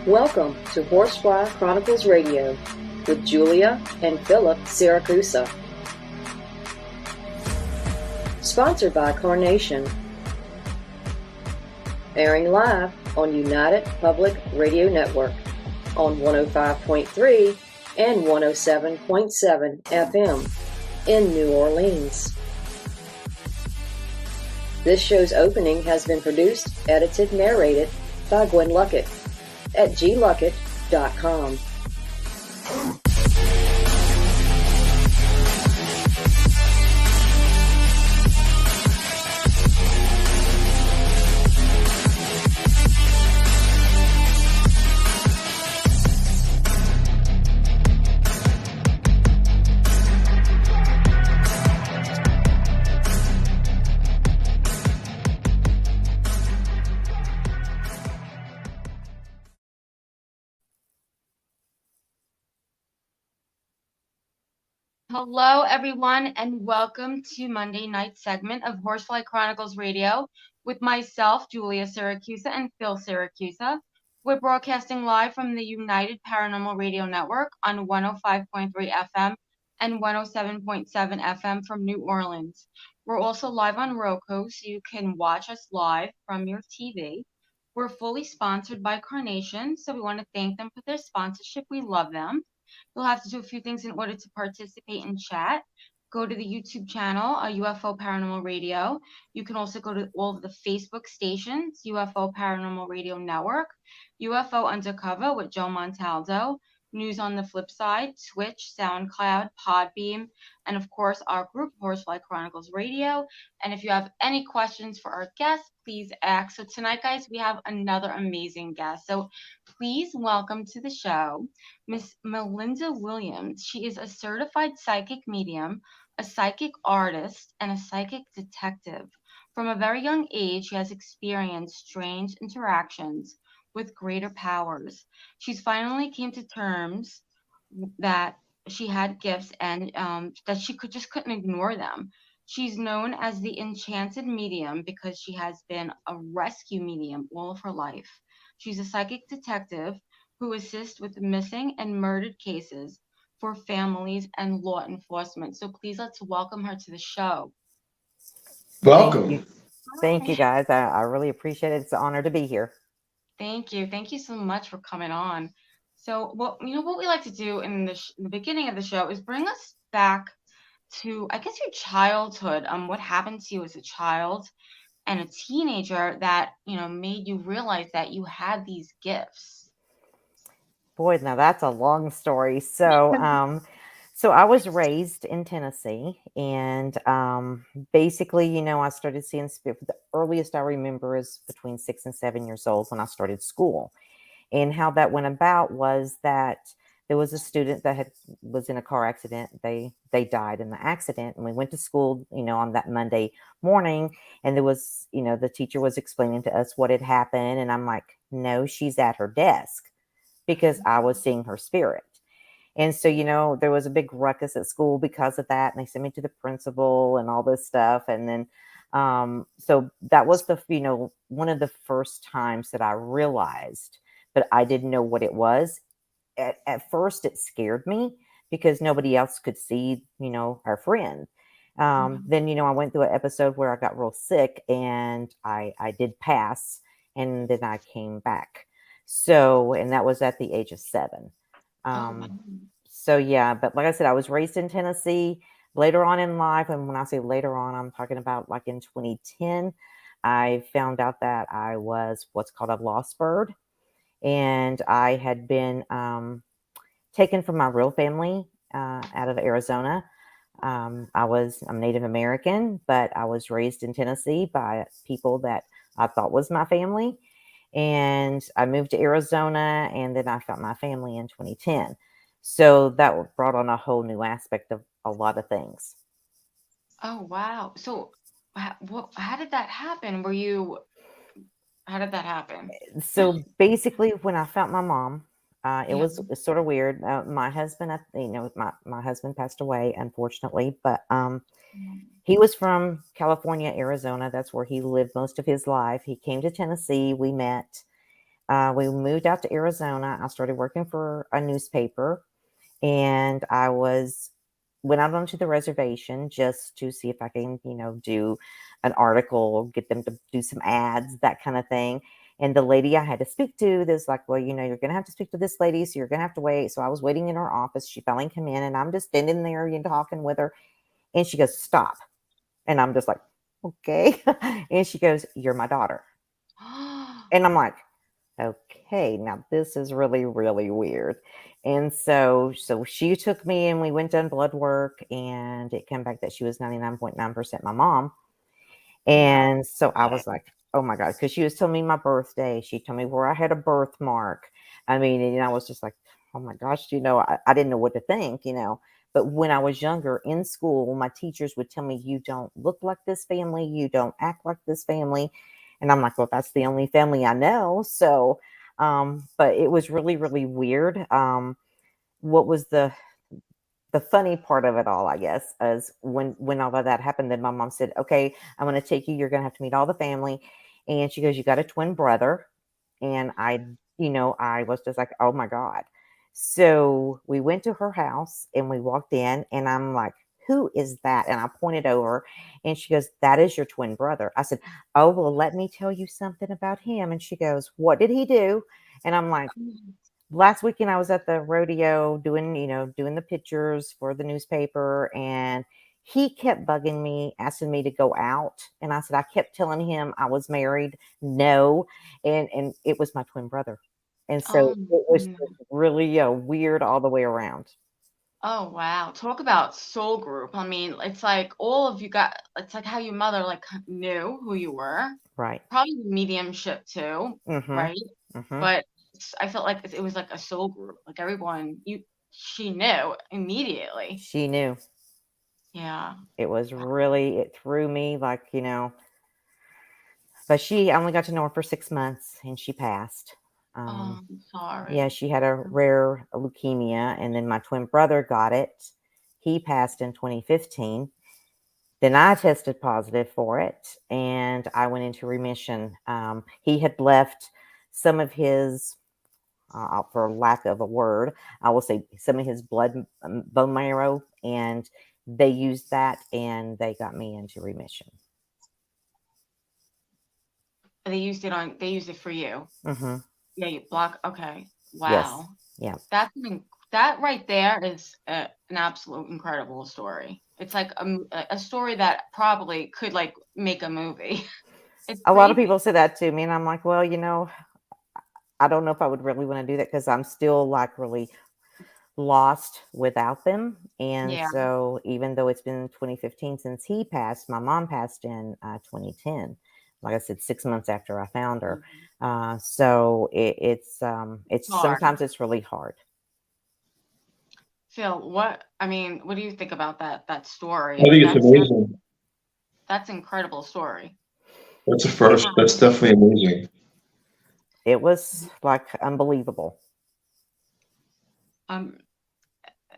Welcome to Horsefly Chronicles Radio with Julia and Philip Siracusa. Sponsored by Carnation. Airing live on United Public Radio Network on 105.3 and 107.7 FM in New Orleans. This show's opening has been produced, edited, narrated by Gwen Luckett at gluckett.com. Hello, everyone, and welcome to Monday night segment of Horsefly Chronicles Radio with myself, Julia Siracusa, and Phil Siracusa. We're broadcasting live from the United Paranormal Radio Network on 105.3 FM and 107.7 FM from New Orleans. We're also live on Roku, so you can watch us live from your TV. We're fully sponsored by Carnation, so we want to thank them for their sponsorship. We love them. You'll have to do a few things in order to participate in chat. Go to the YouTube channel, UFO Paranormal Radio. You can also go to all of the Facebook stations, UFO Paranormal Radio Network, UFO Undercover with Joe Montaldo, News on the Flip Side, Twitch, SoundCloud, Podbeam, and of course our group, Horsefly Chronicles Radio. And if you have any questions for our guests, please ask. So tonight, guys, we have another amazing guest. So please welcome to the show Miss Melinda Williams. She is a certified psychic medium, a psychic artist, and a psychic detective. From a very young age, she has experienced strange interactions with greater powers. She's finally came to terms that she had gifts and that she couldn't ignore them. She's known as the Enchanted Medium because she has been a rescue medium all of her life. She's a psychic detective who assists with missing and murdered cases for families and law enforcement. So please let's welcome her to the show. Welcome. Thank you guys. I really appreciate it. It's an honor to be here. Thank you. Thank you so much for coming on. So what we like to do in the beginning of the show is bring us back to, I guess, your childhood. What happened to you as a child and a teenager that, made you realize that you had these gifts? Boy, now that's a long story. So, so I was raised in Tennessee, and basically, I started seeing spirit. The earliest I remember is between 6 and 7 years old when I started school. And how that went about was that there was a student that was in a car accident. They died in the accident, and we went to school, on that Monday morning, and there was, the teacher was explaining to us what had happened, and I'm like, no, she's at her desk, because I was seeing her spirit. And so, there was a big ruckus at school because of that, and they sent me to the principal and all this stuff. And then, so that was one of the first times that I realized, but I didn't know what it was. At first, it scared me because nobody else could see, our friend. Then, I went through an episode where I got real sick, and I did pass, and then I came back. So, and that was at the age of 7. So yeah, but like I said, I was raised in Tennessee. Later on in life, and when I say later on, I'm talking about like in 2010, I found out that I was what's called a lost bird. And I had been taken from my real family out of Arizona. I'm Native American, but I was raised in Tennessee by people that I thought was my family. And I moved to Arizona, and then I found my family in 2010. So that brought on a whole new aspect of a lot of things. Oh, wow. So how did that happen? How did that happen? So basically, when I found my mom, it was sort of weird. My husband, my husband passed away, unfortunately, but he was from California, Arizona. That's where he lived most of his life. He came to Tennessee. We met. we moved out to Arizona. I started working for a newspaper, and I went out onto the reservation just to see if I can, do an article, get them to do some ads, that kind of thing. And the lady I had to speak to, there's like, well, you're going to have to speak to this lady, so you're going to have to wait. So I was waiting in her office. She finally came in, and I'm just standing there and talking with her. And she goes, stop. And I'm just like, okay. And she goes, you're my daughter. And I'm like, okay, now this is really, really weird. And so she took me and we went done blood work, and it came back that she was 99.9% my mom. And so I was like, oh my God, because she was telling me my birthday. She told me where I had a birthmark. I mean, and I was just like, oh my gosh, I didn't know what to think, But when I was younger in school, my teachers would tell me, you don't look like this family. You don't act like this family. And I'm like, well, that's the only family I know. So, but it was really, really weird. What was the funny part of it all, I guess, is when all of that happened, then my mom said, okay, I'm going to take you. You're going to have to meet all the family. And she goes, you got a twin brother. And I was just like, oh my God. So we went to her house and we walked in, and I'm like, who is that? And I pointed over, and she goes, that is your twin brother. I said, oh, well, let me tell you something about him. And she goes, what did he do? And I'm like, last weekend I was at the rodeo doing the pictures for the newspaper, and he kept bugging me, asking me to go out. And I said, I kept telling him I was married. No. And it was my twin brother. And so it was just really weird all the way around. Oh, wow. Talk about soul group. I mean, it's like all of you it's like how your mother knew who you were. Right. Probably mediumship too, right? Mm-hmm. But I felt like it was like a soul group. Like everyone, she knew immediately. She knew. Yeah. It was really, it threw me but I only got to know her for 6 months, and she passed. I'm sorry. Yeah, she had a rare leukemia, and then my twin brother got it. He passed in 2015. Then I tested positive for it, and I went into remission. He had left some of his, for lack of a word, I will say some of his blood, bone marrow, and they used that, and they got me into remission. They used it for you. Mm-hmm. Yeah, you block. Okay. Wow. Yes. Yeah. That right there is an absolute incredible story. It's like a story that probably could make a movie. It's a lot of crazy. people say that to me, and I'm like, well, I don't know if I would really want to do that, because I'm still really lost without them. And so even though it's been 2015 since he passed, my mom passed in 2010. Like I said, 6 months after I found her. So it's sometimes it's really hard. Phil, what do you think about that story? I think it's amazing. That's an incredible story. That's a first. That's definitely amazing. It was unbelievable.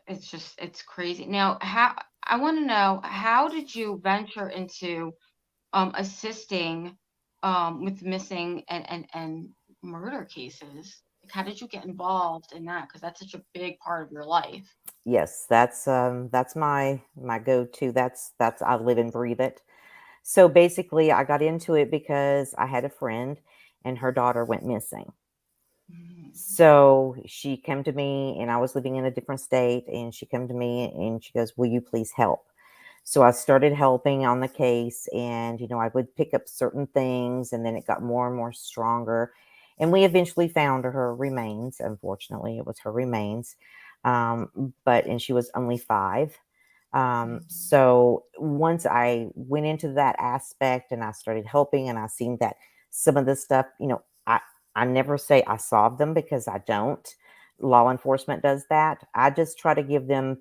It's crazy. Now, I want to know, how did you venture into assisting with missing and murder cases? How did you get involved in that? Because that's such a big part of your life. Yes, that's my go-to. That's I live and breathe it. So basically, I got into it because I had a friend, and her daughter went missing. So she came to me, and I was living in a different state, and she came to me and she goes, will you please help? So I started helping on the case, and, I would pick up certain things, and then it got more and more stronger. And we eventually found her remains. Unfortunately, it was her remains. And she was only 5. So once I went into that aspect and I started helping, and I seen that some of the stuff, I never say I solved them, because I don't. Law enforcement does that. I just try to give them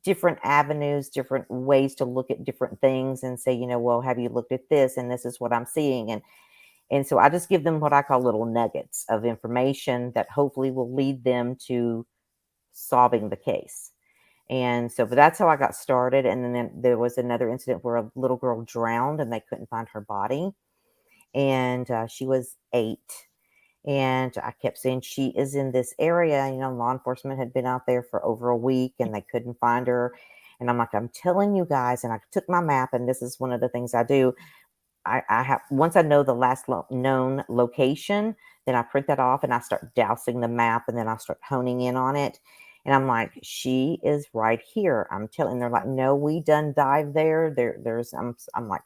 different avenues, different ways to look at different things, and say, well, have you looked at this? And this is what I'm seeing. And so I just give them what I call little nuggets of information that hopefully will lead them to solving the case. And so, but that's how I got started. And then there was another incident where a little girl drowned, and they couldn't find her body. And she was 8. And I kept saying, she is in this area. Law enforcement had been out there for over a week and they couldn't find her. And I'm like, I'm telling you guys. And I took my map, and this is one of the things I do. I have, once I know the last known location, then I print that off and I start dousing the map, and then I start honing in on it. And I'm like, she is right here. I'm telling. They're like, no, we done dive there. I'm like,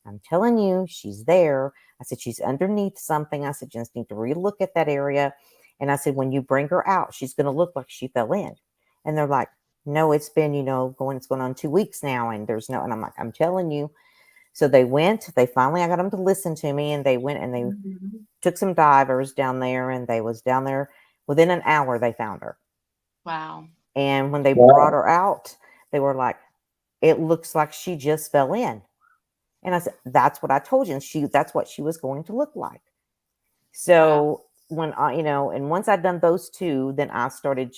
I'm telling you, she's there. I said, she's underneath something. I said, you just need to relook at that area. And I said, when you bring her out, she's going to look like she fell in. And they're like, no, it's been, it's going on 2 weeks now. And there's no, and I'm like, I'm telling you. So they finally, I got them to listen to me, and they went and they took some divers down there, and they was down there within an hour, they found her. Wow. And when they brought her out, they were like, it looks like she just fell in. And I said, that's what I told you. And that's what she was going to look like. So when and once I'd done those two, then I started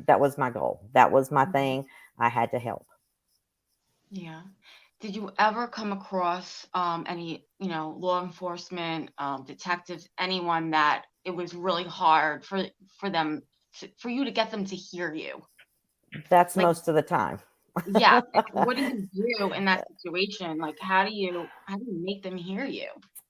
that was my goal. That was my thing. I had to help. Yeah. Did you ever come across any, law enforcement, detectives, anyone that it was really hard for them, for you to get them to hear you? That's most of the time. Yeah. What do you do in that situation? Like, how do you make them hear you?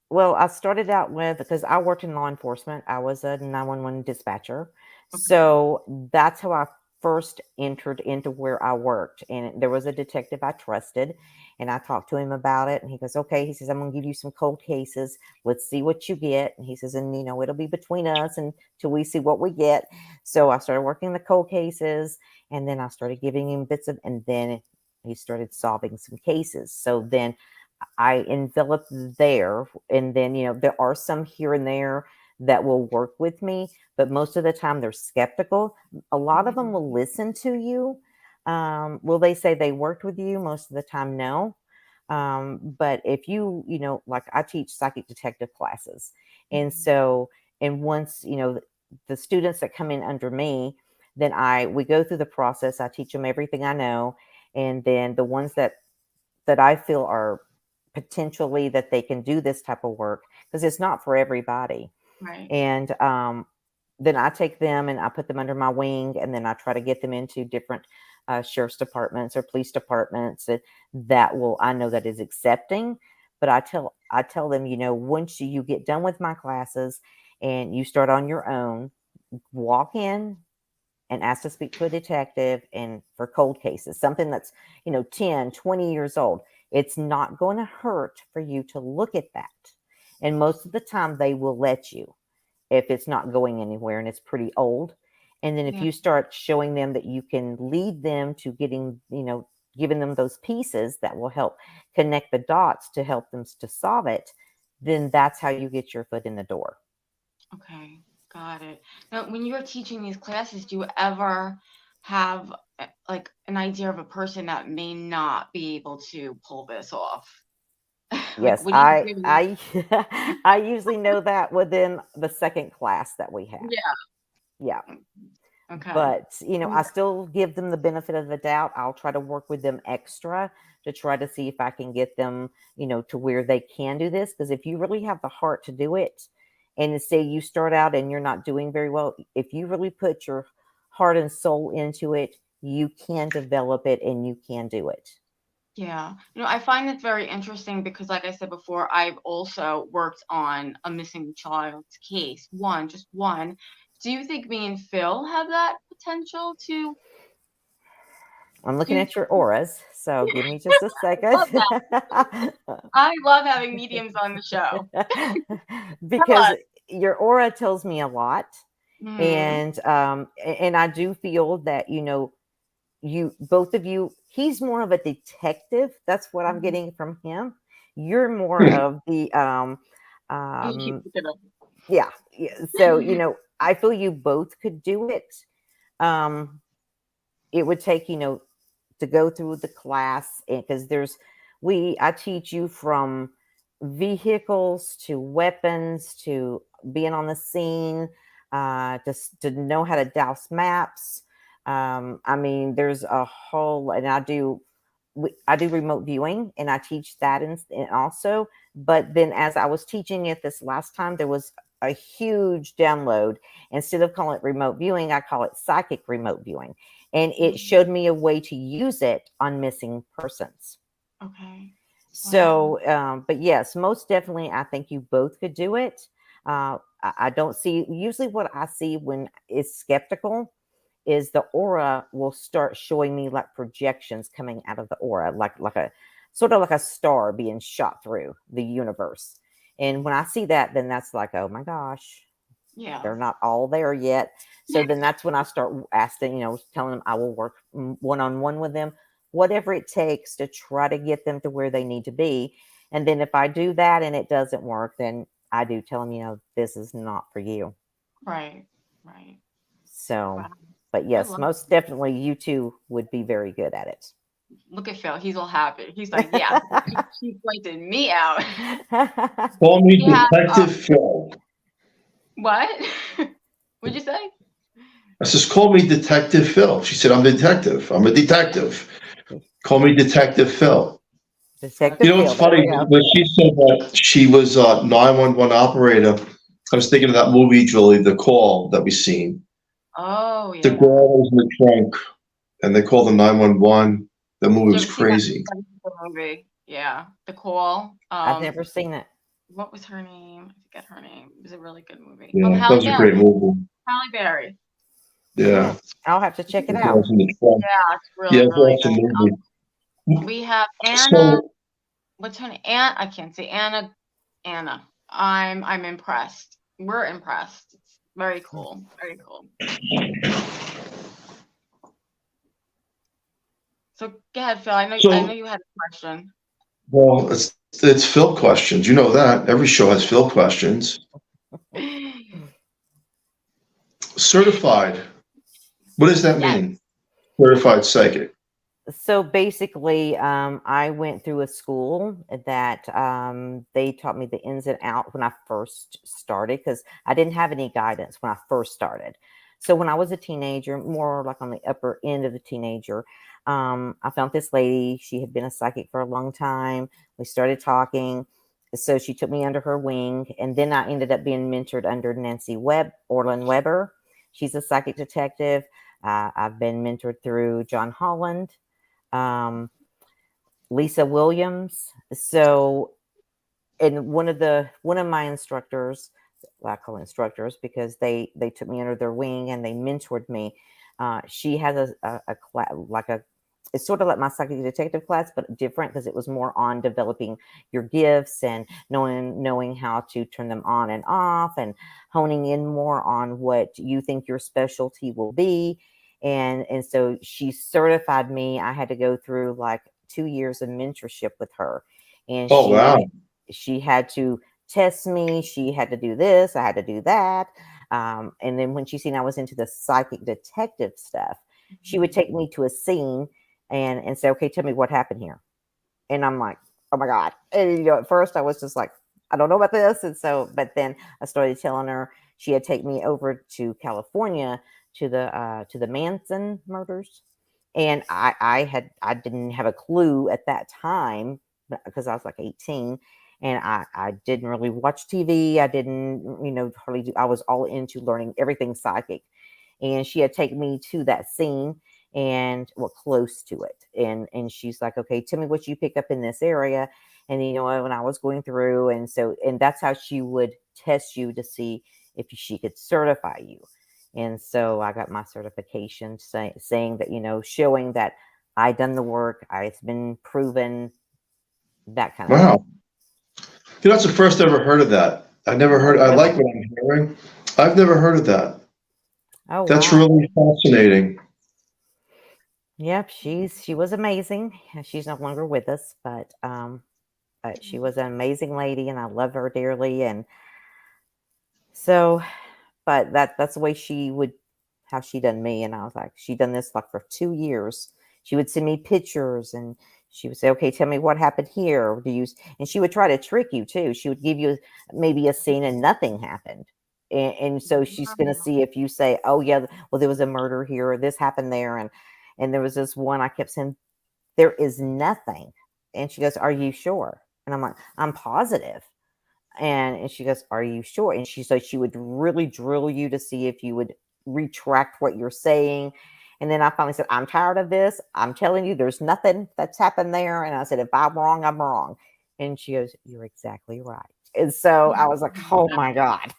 Well, I started out because I worked in law enforcement. I was a 911 dispatcher. Okay. So that's how I first entered into where I worked. And there was a detective I trusted, and I talked to him about it. And he goes, okay. He says, I'm going to give you some cold cases. Let's see what you get. And he says, and it'll be between us until we see what we get. So I started working the cold cases, and then I started giving him and then he started solving some cases. So then I enveloped there, and then there are some here and there that will work with me, but most of the time they're skeptical. A lot of them will listen to you. Will they say they worked with you? Most of the time, no. But if like I teach psychic detective classes, and so once the students that come in under me, then we go through the process. I teach them everything I know, and then the ones that I feel are potentially that they can do this type of work, because it's not for everybody. Right. And then I take them and I put them under my wing, and then I try to get them into different sheriff's departments or police departments I know that is accepting. But I tell them, once you get done with my classes and you start on your own, walk in and ask to speak to a detective, and for cold cases, something that's 10, 20 years old. It's not going to hurt for you to look at that. And most of the time they will let you if it's not going anywhere and it's pretty old. And then if you start showing them that you can lead them to getting, giving them those pieces that will help connect the dots to help them to solve it, then that's how you get your foot in the door. Okay, got it. Now, when you're teaching these classes, do you ever have like an idea of a person that may not be able to pull this off? Yes, I usually know that within the second class that we have. Yeah. Okay. But, I still give them the benefit of the doubt. I'll try to work with them extra to try to see if I can get them, to where they can do this. Because if you really have the heart to do it, and say you start out and you're not doing very well, if you really put your heart and soul into it, you can develop it and you can do it. Yeah. I find it very interesting because, like I said before, I've also worked on a missing child's case. Just one. Do you think me and Phil have that potential to? I'm looking at your auras, so give me just a second. I love having mediums on the show. Because your aura tells me a lot. Mm-hmm. And I do feel that, you both of you, he's more of a detective. That's what I'm getting from him. You're more of the yeah. So I feel you both could do it. It would take to go through the class, because I teach you from vehicles to weapons to being on the scene, just to know how to douse maps. There's a whole, and I do remote viewing, and I teach that and also. But then, as I was teaching it this last time, there was a huge download. Instead of calling it remote viewing, I call it psychic remote viewing. And it showed me a way to use it on missing persons. Okay. So, but yes, most definitely, I think you both could do it. I don't see, usually what I see when it's skeptical is the aura will start showing me like projections coming out of the aura, like a sort of like a star being shot through the universe. And when I see that, then that's like, oh my gosh, Yeah. they're not all there yet. So then that's when I start asking, telling them I will work one-on-one with them, whatever it takes to try to get them to where they need to be. And then if I do that and it doesn't work, then I do tell them, this is not for you. Right. Right. So, Wow. but yes, most definitely you two would be very good at it. Look at Phil. He's all happy. He's like, yeah, she pointed me out. Call me Detective Phil. What? What'd you say? I says, call me Detective Phil. She said, I'm a detective. I'm a detective. Call me Detective Phil. Detective You know, it's funny, when she said that she was a 911 operator, I was thinking of that movie, Julie, The Call, that we seen. Oh, yeah. The girl was in the trunk, and they called the 911. The movie was crazy. Movie. Yeah, The Call. I've never seen it. What was her name? I forget her name. It was a really good movie. Yeah, that was a great movie. Halle Berry. Yeah. I'll have to check it out. Yeah, it's really good. We have Anna. What's her name? I can't say Anna. I'm impressed. We're impressed. It's very cool. Very cool. So go ahead, Phil. I know you had a question. Well, it's Phil questions. You know that. Every show has Phil questions. Certified. What does that mean? Certified psychic. So basically, I went through a school that they taught me the ins and outs when I first started, because I didn't have any guidance when I first started. So when I was a teenager, more like on the upper end of the teenager, I found this lady. She had been a psychic for a long time. We started talking. So she took me under her wing. And then I ended up being mentored under Orlin Weber. She's a psychic detective. I've been mentored through John Holland, Lisa Williams. So, and one of my instructors, I call instructors because they took me under their wing and they mentored me. She has a class, it's sort of like my psychic detective class, but different because it was more on developing your gifts and knowing how to turn them on and off, and honing in more on what you think your specialty will be. And so she certified me. I had to go through like 2 years of mentorship with her. And she had to test me. She had to do this. I had to do that. And then when she seen I was into the psychic detective stuff, she would take me to a scene and say, okay, tell me what happened here. And I'm like, oh my God. And, at first I was just like, I don't know about this. And so, but then I started telling her. She had taken me over to California to the Manson murders. And I didn't have a clue at that time because I was like 18, and I didn't really watch TV. I didn't, hardly I was all into learning everything psychic. And she had taken me to that scene and close to it. And she's like, okay, tell me what you pick up in this area. And, when I was going through, and that's how she would test you to see if she could certify you. And so I got my certification saying that, showing that I done the work. It's been proven, that kind of thing. That's the first I ever heard of that. I never heard. I like what I'm hearing. I've never heard of that. Oh, that's really fascinating. Yep, she was amazing. She's no longer with us, but she was an amazing lady, and I love her dearly. And so, but that's the way how she done me. And I was like, she done this like for 2 years. She would send me pictures and she would say, okay, tell me what happened here. And she would try to trick you too. She would give you maybe a scene and nothing happened. And so she's going to see if you say, oh yeah, well, there was a murder here, or this happened there. And there was this one I kept saying, there is nothing. And she goes, are you sure? And I'm like, I'm positive. And she goes, are you sure? And she said she would really drill you to see if you would retract what you're saying. And then I finally said, I'm tired of this. I'm telling you, there's nothing that's happened there. And I said, if I'm wrong, I'm wrong. And she goes, you're exactly right. And so I was like, oh my God,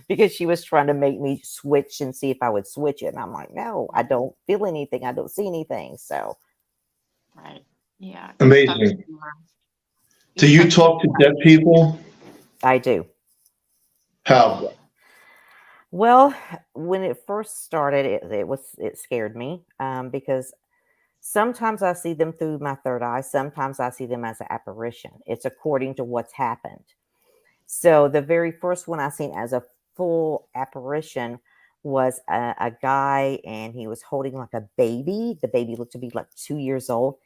because she was trying to make me switch and see if I would switch it. And I'm like, no, I don't feel anything. I don't see anything. So. Right. Yeah. Amazing. Do you talk to dead people? I do. How? Well, when it first started, it scared me because sometimes I see them through my third eye. Sometimes I see them as an apparition. It's according to what's happened. So the very first one I seen as a full apparition was a guy, and he was holding like a baby. The baby looked to be like 2 years old,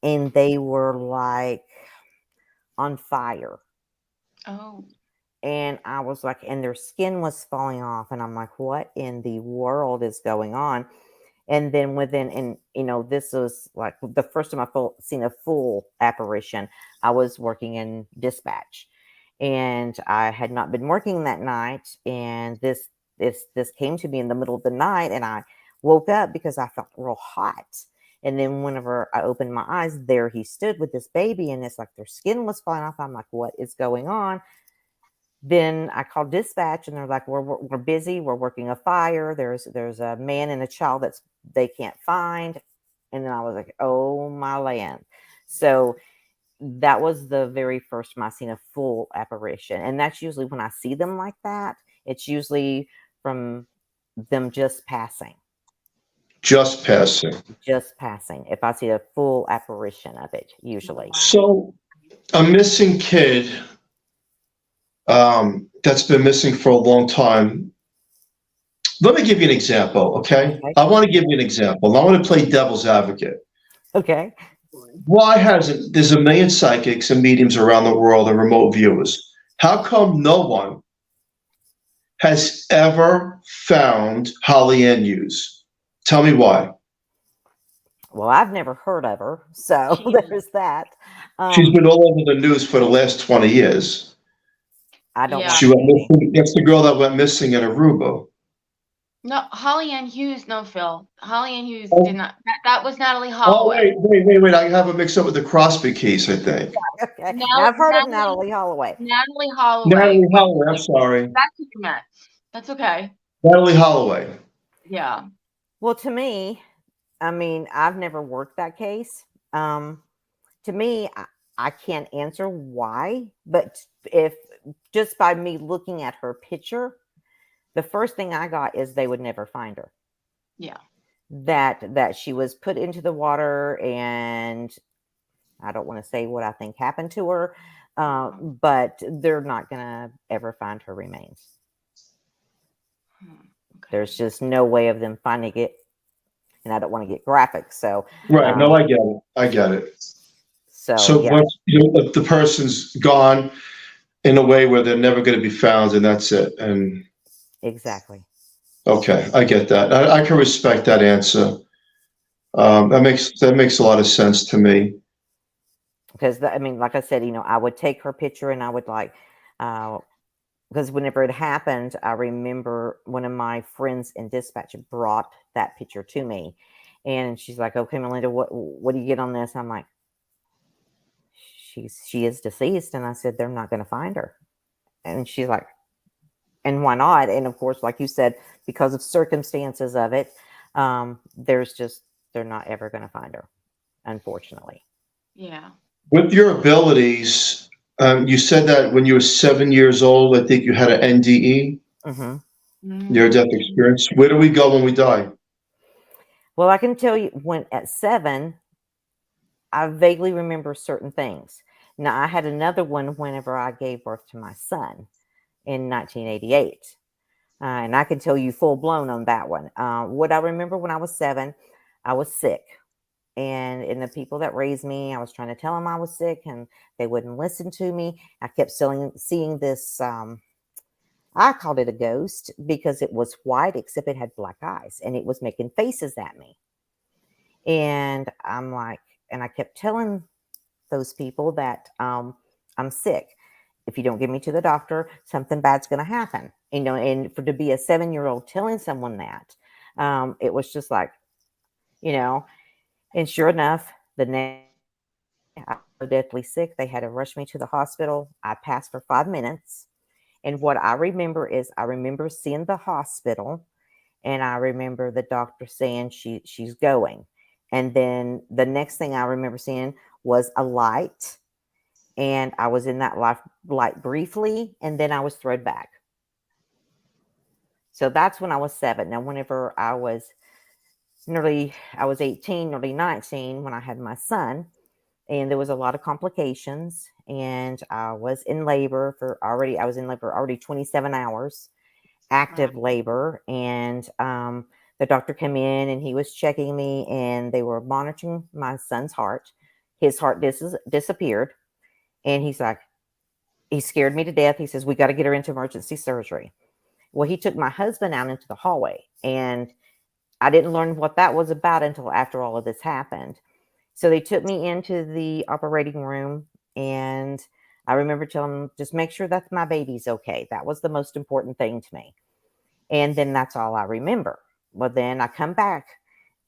and they were like on fire. Oh. And I was like, and their skin was falling off. And I'm like, what in the world is going on? And then this was like the first time I seen a full apparition. I was working in dispatch, and I had not been working that night. And this came to me in the middle of the night, and I woke up because I felt real hot. And then whenever I opened my eyes, there he stood with this baby, and it's like their skin was falling off. I'm like, what is going on? Then I called dispatch, and they're like, we're busy. We're working a fire. There's a man and a child they can't find. And then I was like, oh my land. So that was the very first time I seen a full apparition. And that's usually when I see them like that. It's usually from them just passing. Just passing. Just passing. If I see a full apparition of it, usually. So a missing kid that's been missing for a long time. Let me give you an example, okay? I want to give you an example. I want to play devil's advocate. Okay. Why hasn't there's a million psychics and mediums around the world and remote viewers? How come no one has ever found Holly Ann Hughes? Tell me why. Well, I've never heard of her, so there's that. She's been all over the news for the last 20 years. I don't. She went missing. That's the girl that went missing in Aruba. No, Holly Ann Hughes. No, Phil. Holly Ann Hughes did not. That was Natalie Oh, Holloway. wait. I have it mixed up with the Crosby case, I think. Okay. Now, I've heard of Natalie Holloway. Natalie Holloway. Natalie Holloway, I'm sorry. That's what you meant. That's okay. Natalie Holloway. Yeah. Well, to me, I mean, I've never worked that case. To me, I can't answer why, but if just by me looking at her picture, the first thing I got is they would never find her. Yeah. That she was put into the water, and I don't want to say what I think happened to her, but they're not going to ever find her remains. Okay. There's just no way of them finding it. And I don't want to get graphic. So, right. No, I get it. So yeah. once the person's gone in a way where they're never going to be found, and that's it. And exactly. Okay, I get that. I can respect that answer. That makes a lot of sense to me. Because I mean, like I said, I would take her picture, and I would because whenever it happened, I remember one of my friends in dispatch brought that picture to me, and she's like, "Okay, Melinda, what do you get on this?" I'm like, "She is deceased," and I said, "They're not going to find her," and she's like, "And why not?" And of course, like you said, because of circumstances of it, they're not ever going to find her, unfortunately. Yeah. With your abilities. You said that when you were 7 years old, I think you had an NDE, near-death experience. Where do we go when we die? Well, I can tell you when at 7, I vaguely remember certain things. Now, I had another one whenever I gave birth to my son in 1988. And I can tell you full blown on that one. What I remember when I was 7, I was sick. And the people that raised me, I was trying to tell them I was sick, and they wouldn't listen to me. I kept seeing this, I called it a ghost because it was white, except it had black eyes, and it was making faces at me. And I kept telling those people that I'm sick. if you don't get me to the doctor, something bad's going to happen. And to be a 7-year-old telling someone that, it was just like, and sure enough, the next day I was so deathly sick, they had to rush me to the hospital. I passed for 5 minutes. And what I remember is I remember seeing the hospital, and I remember the doctor saying she's going. And then the next thing I remember seeing was a light, and I was in that light briefly, and then I was thrown back. So that's when I was 7. Now, whenever I was 18, nearly 19 when I had my son, and there was a lot of complications, and I was in labor already 27 hours, active labor. And the doctor came in and he was checking me, and they were monitoring my son's heart. His heart disappeared, and he's like, he scared me to death. He says, we got to get her into emergency surgery. Well, he took my husband out into the hallway, and I didn't learn what that was about until after all of this happened. So they took me into the operating room, and I remember telling them, just make sure that my baby's okay. That was the most important thing to me. And then that's all I remember. Well, then I come back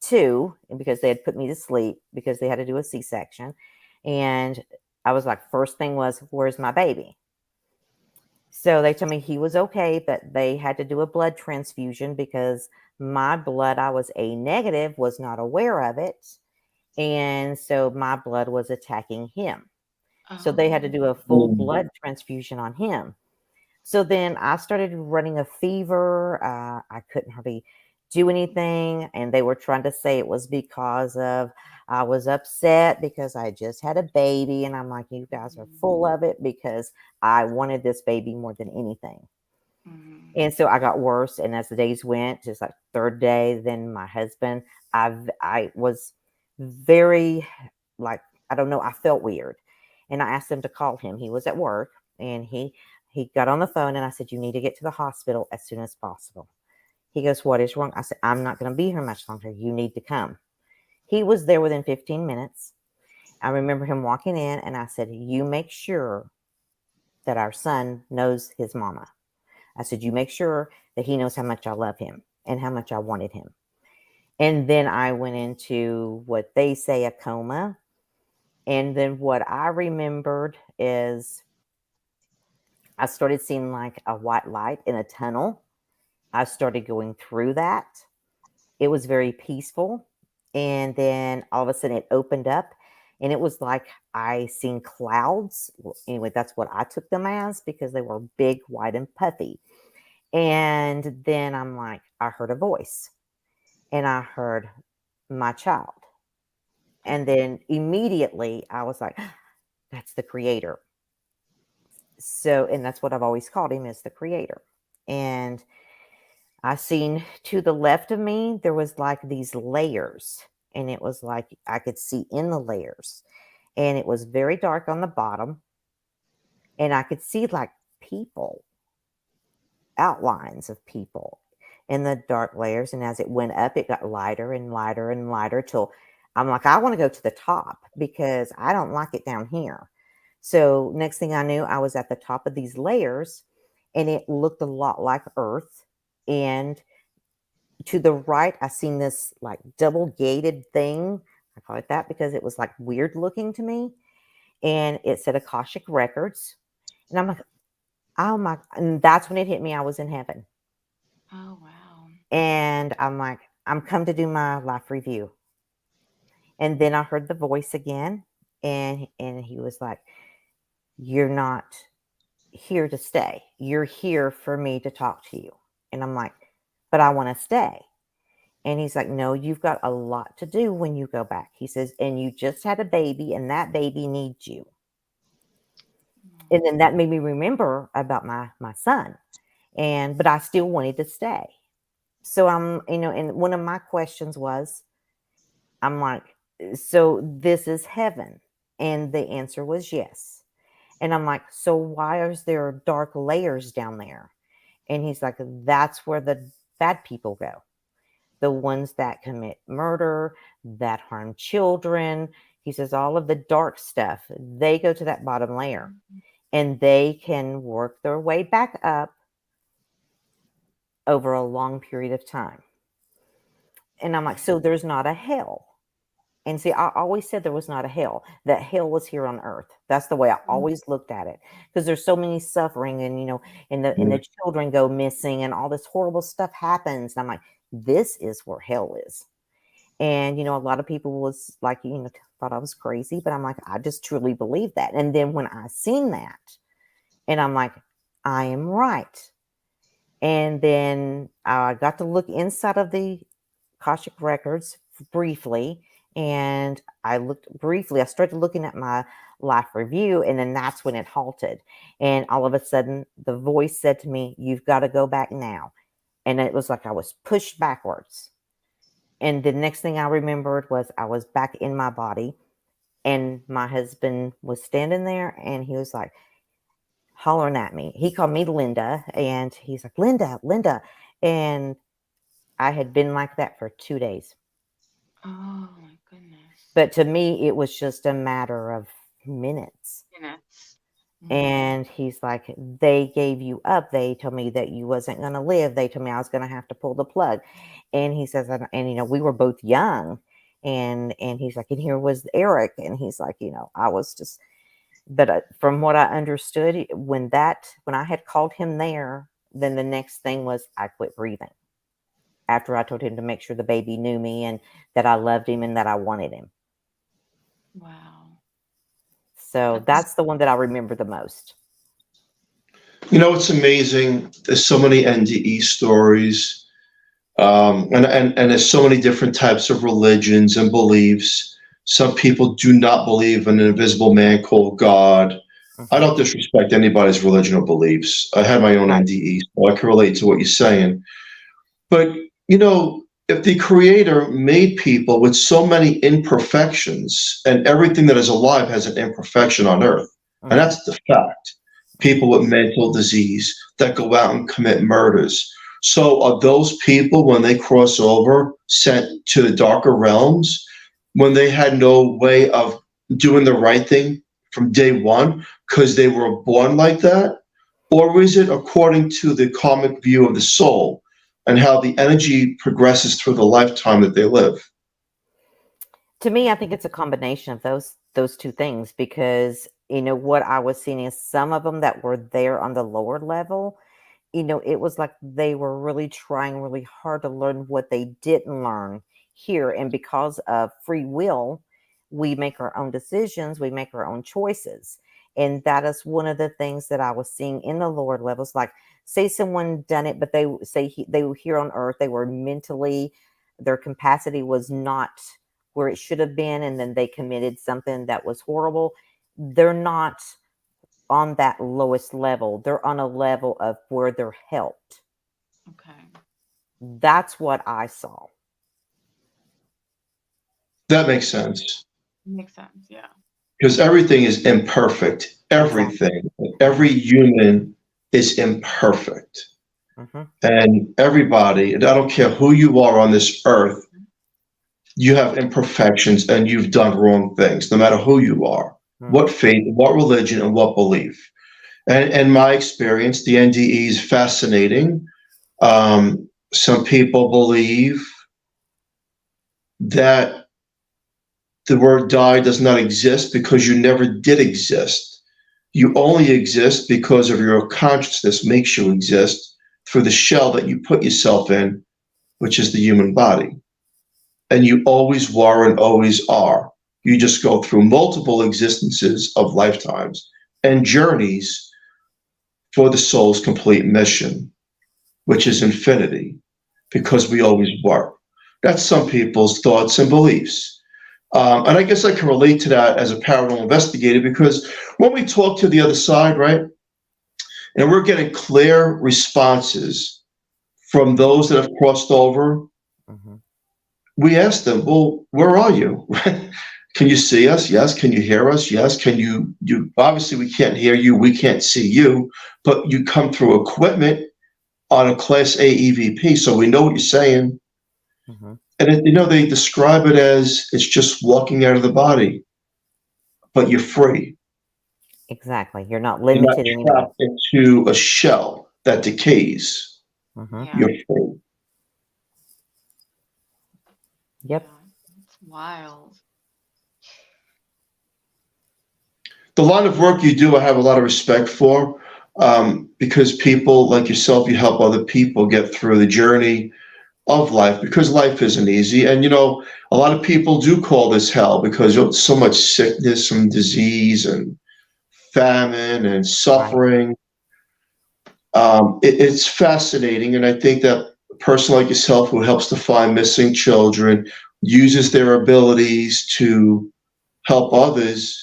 because they had put me to sleep because they had to do a C-section. And I was like, first thing was, where's my baby? So they told me he was okay, but they had to do a blood transfusion because my blood, I was A negative, was not aware of it. And so my blood was attacking him. So they had to do a full blood transfusion on him. So then I started running a fever. I couldn't hardly do anything. And they were trying to say it was because of I was upset because I just had a baby. And I'm like, you guys are full of it, because I wanted this baby more than anything. Mm-hmm. And so I got worse. And as the days went, just like third day, then my husband, I was very, like, I don't know, I felt weird. And I asked him to call him. He was at work, and he got on the phone, and I said, you need to get to the hospital as soon as possible. He goes, what is wrong? I said, I'm not going to be here much longer. You need to come. He was there within 15 minutes. I remember him walking in, and I said, you make sure that our son knows his mama. I said, you make sure that he knows how much I love him and how much I wanted him. And then I went into what they say a coma. And then what I remembered is I started seeing like a white light in a tunnel. I started going through that. It was very peaceful. And then all of a sudden it opened up, and it was like I seen clouds. Anyway, that's what I took them as, because they were big, white, and puffy. And then I'm like, I heard a voice, and I heard my child. And then immediately I was like, that's the creator. So, and that's what I've always called him, is the creator. And I seen to the left of me, there was like these layers, and it was like I could see in the layers, and it was very dark on the bottom, and I could see like people, outlines of people in the dark layers. And as it went up, it got lighter and lighter and lighter till I'm like, I want to go to the top because I don't like it down here. So next thing I knew, I was at the top of these layers, and it looked a lot like Earth. And to the right, I seen this like double gated thing. I call it that because it was like weird looking to me. And it said Akashic Records. And I'm like, oh my, and that's when it hit me. I was in heaven. Oh, wow. And I'm like, I'm come to do my life review. And then I heard the voice again. And he was like, you're not here to stay. You're here for me to talk to you. And I'm like, but I want to stay. And he's like, no, you've got a lot to do when you go back. He says, and you just had a baby, and that baby needs you. And then that made me remember about my son. But I still wanted to stay. So and one of my questions was, I'm like, so this is heaven? And the answer was yes. And I'm like, so why is there dark layers down there? And he's like, that's where the bad people go. The ones that commit murder, that harm children. He says all of the dark stuff, they go to that bottom layer. and they can work their way back up over a long period of time. And I'm like, so there's not a hell. And see, I always said there was not a hell, that hell was here on earth. That's the way I always looked at it, because there's so many suffering, and, and the children go missing and all this horrible stuff happens. And I'm like, this is where hell is. And, a lot of people was like, thought I was crazy, but I'm like, I just truly believe that. And then when I seen that, and I'm like, I am right. And then I got to look inside of the Akashic records briefly. And I started looking at my life review, and then that's when it halted. And all of a sudden, the voice said to me, you've got to go back now. And it was like I was pushed backwards. And the next thing I remembered was I was back in my body, and my husband was standing there, and he was like hollering at me. He called me Linda, and he's like, Linda, Linda. And I had been like that for 2 days. Oh my goodness. But to me, it was just a matter of minutes. Mm-hmm. And he's like, they gave you up. They told me that you wasn't going to live. They told me I was going to have to pull the plug. And he says, and I we were both young. And he's like, and here was Eric. And he's like, I was just, but from what I understood, when I had called him there, then the next thing was I quit breathing. After I told him to make sure the baby knew me and that I loved him and that I wanted him. Wow. So that's the one that I remember the most. It's amazing. There's so many NDE stories, and there's so many different types of religions and beliefs. Some people do not believe in an invisible man called God. Mm-hmm. I don't disrespect anybody's religion or beliefs. I had my own NDE, so I can relate to what you're saying. But if the Creator made people with so many imperfections, and everything that is alive has an imperfection on earth, and that's the fact. People with mental disease that go out and commit murders. So are those people, when they cross over, sent to the darker realms, when they had no way of doing the right thing from day one because they were born like that? Or is it according to the karmic view of the soul and how the energy progresses through the lifetime that they live? To me, I think it's a combination of those two things, because, what I was seeing is some of them that were there on the lower level, it was like they were really trying really hard to learn what they didn't learn here. And because of free will, we make our own decisions, we make our own choices. And that is one of the things that I was seeing in the lower levels. Like, say someone done it, but they were here on earth, they were mentally, their capacity was not where it should have been, and then they committed something that was horrible. They're not on that lowest level. They're on a level of where they're helped. Okay. That's what I saw. That makes sense. Makes sense, yeah. Because everything is imperfect. Everything. Exactly. Every human is imperfect. Mm-hmm. And everybody, and I don't care who you are on this earth, you have imperfections and you've done wrong things, no matter who you are, what faith, what religion, and what belief. And in my experience, the NDE is fascinating. Some people believe that the word die does not exist because you never did exist. You only exist because of your consciousness makes you exist through the shell that you put yourself in, which is the human body. And you always were and always are. You just go through multiple existences of lifetimes and journeys for the soul's complete mission, which is infinity, because we always were. That's some people's thoughts and beliefs. And I guess I can relate to that as a paranormal investigator, because when we talk to the other side, right, and we're getting clear responses from those that have crossed over, we ask them, well, where are you? Can you see us? Yes. Can you hear us? Yes. Can you obviously we can't hear you, we can't see you, but you come through equipment on a Class A EVP, so we know what you're saying. And they describe it as it's just walking out of the body, but you're free. Exactly. You're not You're not limited anymore. trapped into a shell that decays. Hmm. Yeah. You're free. Yep. Yeah. It's wild. The line of work you do, I have a lot of respect for, because people like yourself, you help other people get through the journey of life, because life isn't easy. And, a lot of people do call this hell because of so much sickness and disease and famine and Right. suffering. It's fascinating. And I think that a person like yourself who helps to find missing children, uses their abilities to help others,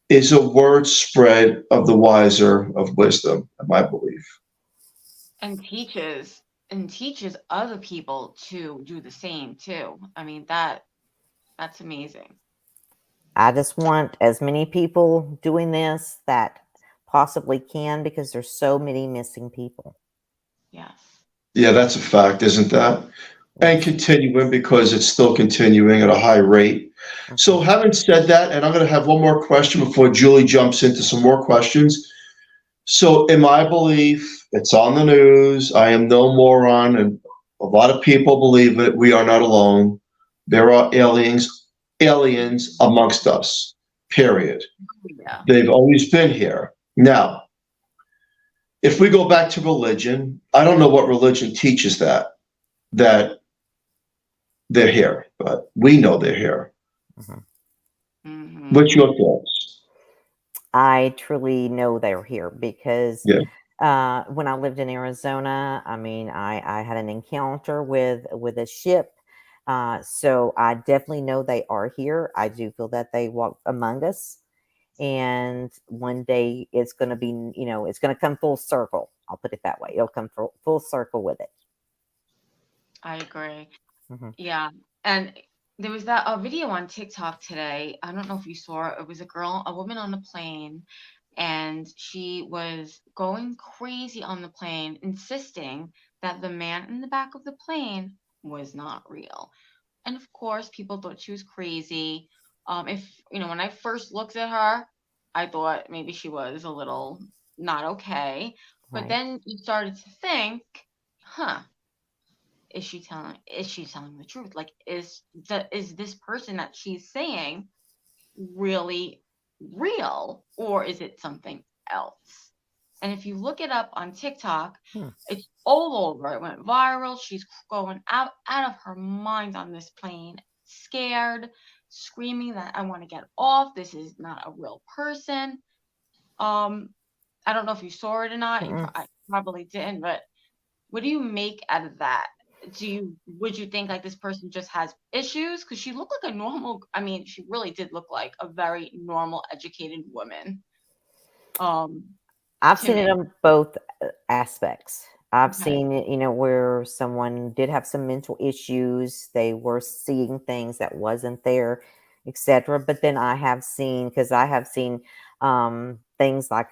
is a word spread of the wiser of wisdom, in my belief. And teaches other people to do the same too. I mean, that's amazing. I just want as many people doing this that possibly can, because there's so many missing people. Yes. Yeah, that's a fact, isn't that? And Yes. continuing, because it's still continuing at a high rate. So, Mhm. having said that, and I'm going to have one more question before Julie jumps into some more questions. So, in my belief, it's on the news. I am no moron, and a lot of people believe it. We are not alone. There are aliens amongst us. Period. Yeah. They've always been here. Now, if we go back to religion, I don't know what religion teaches that they're here, but we know they're here. Mhm. What's Mm-hmm. your thoughts? I truly know they're here because Yeah. when I lived in Arizona, I mean, I had an encounter with a ship. So I definitely know they are here. I do feel that they walk among us. And one day it's going to be, it's going to come full circle. I'll put it that way. It'll come full circle with it. I agree. Hmm. Yeah. And there was that a video on TikTok today. I don't know if you saw it. It was a woman on a plane, and she was going crazy on the plane, insisting that the man in the back of the plane was not real. And of course, people thought she was crazy. If when I first looked at her, I thought maybe she was a little not okay. But Right. then you started to think, huh, is she telling the truth? Like, is this person that she's saying really real, or is it something else? And if you look it up on TikTok, Hmm. it's all over. It went viral. She's going out of her mind on this plane, scared, screaming that I want to get off. This is not a real person. Um, I don't know if you saw it or not. Mm-mm. I probably didn't, but what do you make out of that? Would you think like this person just has issues? Because she looked like a normal. I mean, she really did look like a very normal, educated woman. I've To seen it me. on both aspects. I've Okay. seen it, where someone did have some mental issues. They were seeing things that wasn't there, etc. But then I have seen, because I have seen things like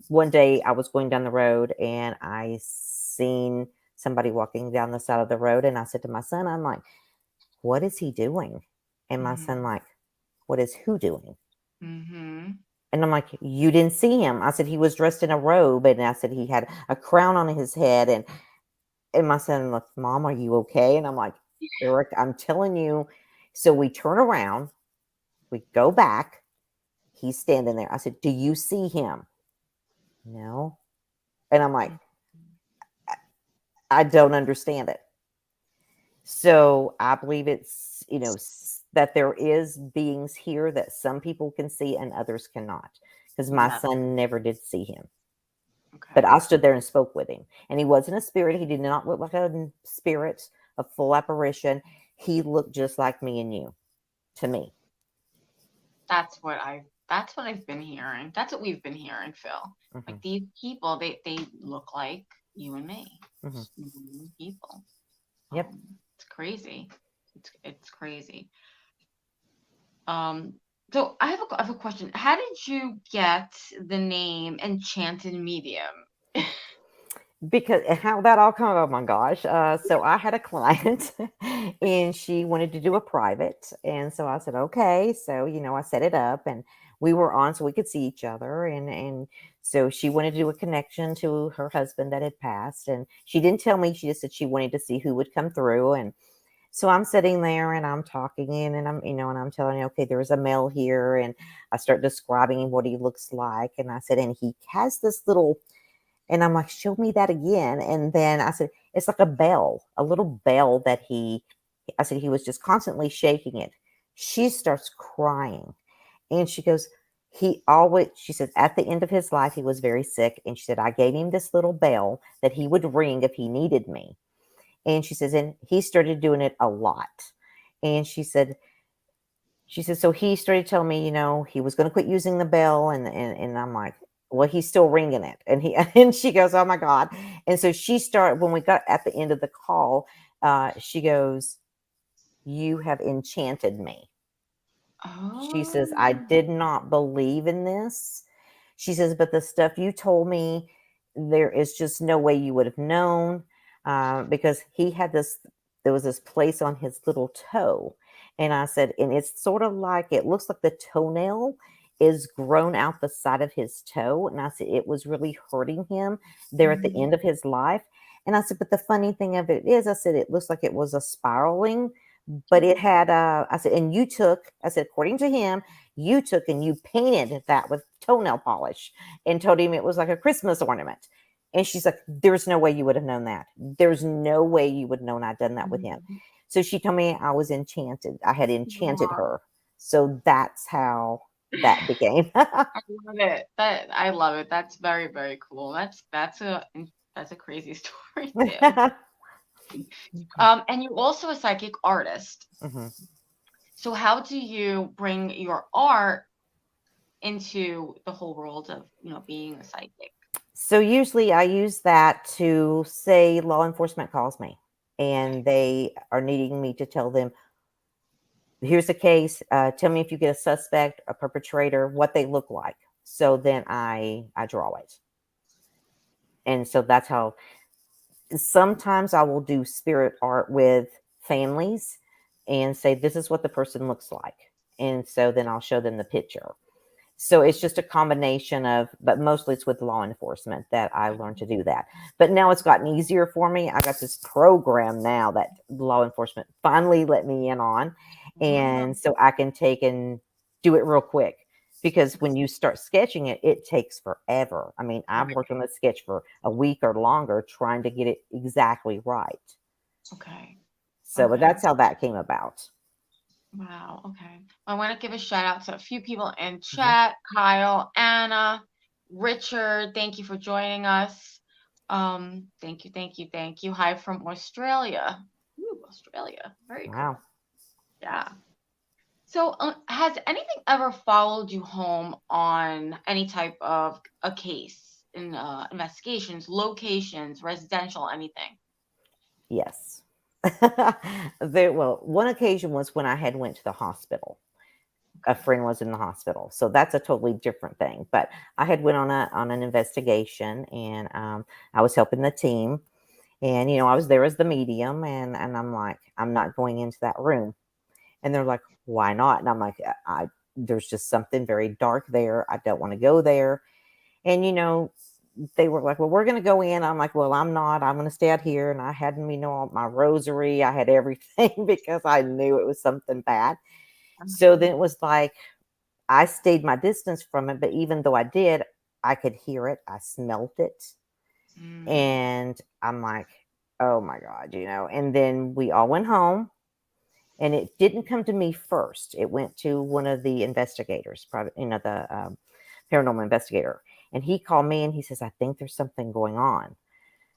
one day I was going down the road and I seen somebody walking down the side of the road, and I said to my son, I'm like, "What is he doing?" And my Mm-hmm. son like, "What is who doing?" Mm-hmm. And I'm like, "You didn't see him." I said, "He was dressed in a robe." And I said, "He had a crown on his head." And my son looked, "Mom, are you okay?" And I'm like, "Eric, I'm telling you." So we turn around, we go back. He's standing there. I said, "Do you see him?" No. And I'm like, "I don't understand it." So I believe it's, that there is beings here that some people can see and others cannot. Because my Yeah. son never did see him. But Okay. I stood there and spoke with him. And he wasn't a spirit. He did not look like a spirit, a full apparition. He looked just like me and you, to me. That's what I've been hearing. That's what we've been hearing, Phil. Hmm. Like these people, they look like you and me. Hmm. Just normal people. Yep. It's crazy. It's crazy. Um, so I have a question. How did you get the name Enchanted Medium? because how that all come, oh my gosh. So I had a client and she wanted to do a private. And so I said, okay. So, I set it up and we were on so we could see each other. And so she wanted to do a connection to her husband that had passed. And she didn't tell me, she just said she wanted to see who would come through. And so I'm sitting there and I'm talking and I'm telling you, okay, there's a male here. And I start describing what he looks like. And I said, and he has this little, and I'm like, show me that again. And then I said, it's like a bell, a little bell that I said, he was just constantly shaking it. She starts crying and she goes, she said, at the end of his life, he was very sick. And she said, I gave him this little bell that he would ring if he needed me. And she says, and he started doing it a lot. And she said, so he started telling me, he was going to quit using the bell. And I'm like, well, he's still ringing it. And and she goes, oh my God. And so when we got at the end of the call, she goes, you have enchanted me. She says, I did not believe in this. She says, but the stuff you told me, there is just no way you would have known, because there was this place on his little toe. And I said, and it's sort of like, it looks like the toenail is grown out the side of his toe. And I said, it was really hurting him there at the end of his life. And I said, but the funny thing of it is, I said, it looks like it was a spiraling, but it had, I said, and I said, according to him, you took and you painted that with toenail polish and told him it was like a Christmas ornament. And she's like, there's no way you would have known that. There's no way you would have known I'd done that with him. So she told me I was enchanted. I had enchanted her. So that's how that became. I love it. I love it. That's very, very cool. That's a crazy story too. And you're also a psychic artist. Mm-hmm. So how do you bring your art into the whole world of, being a psychic? So usually I use that to say law enforcement calls me and they are needing me to tell them, here's the case. Tell me if you get a suspect, a perpetrator, what they look like. So then I draw it. And so that's how sometimes I will do spirit art with families and say, this is what the person looks like. And so then I'll show them the picture. So it's just a combination of, but mostly it's with law enforcement that I learned to do that. But now it's gotten easier for me. I got this program now that law enforcement finally let me in on. And so I can take and do it real quick, because when you start sketching it, it takes forever. I mean, I've worked on a sketch for a week or longer trying to get it exactly right. Okay. So, but that's how that came about. Wow. Okay. I want to give a shout out to a few people in chat. Kyle, Anna, Richard, thank you for joining us. Thank you. Hi from Australia. Ooh, Australia. Very cool. Yeah. So has anything ever followed you home on any type of a case in investigations, locations, residential, anything? Yes. One occasion was when I had went to the hospital. A friend was in the hospital, so that's a totally different thing. But I had went on an investigation, and I was helping the team, and I was there as the medium, and I'm like, I'm not going into that room, and they're like, why not? And I'm like, there's just something very dark there. I don't want to go there, and they were like, well, we're going to go in. I'm like, well, I'm not. I'm going to stay out here. And I had, my rosary. I had everything because I knew it was something bad. So then it was like, I stayed my distance from it. But even though I did, I could hear it. I smelt it. And I'm like, oh my God, and then we all went home. And it didn't come to me first. It went to one of the investigators, the paranormal investigator. And he called me and he says, I think there's something going on.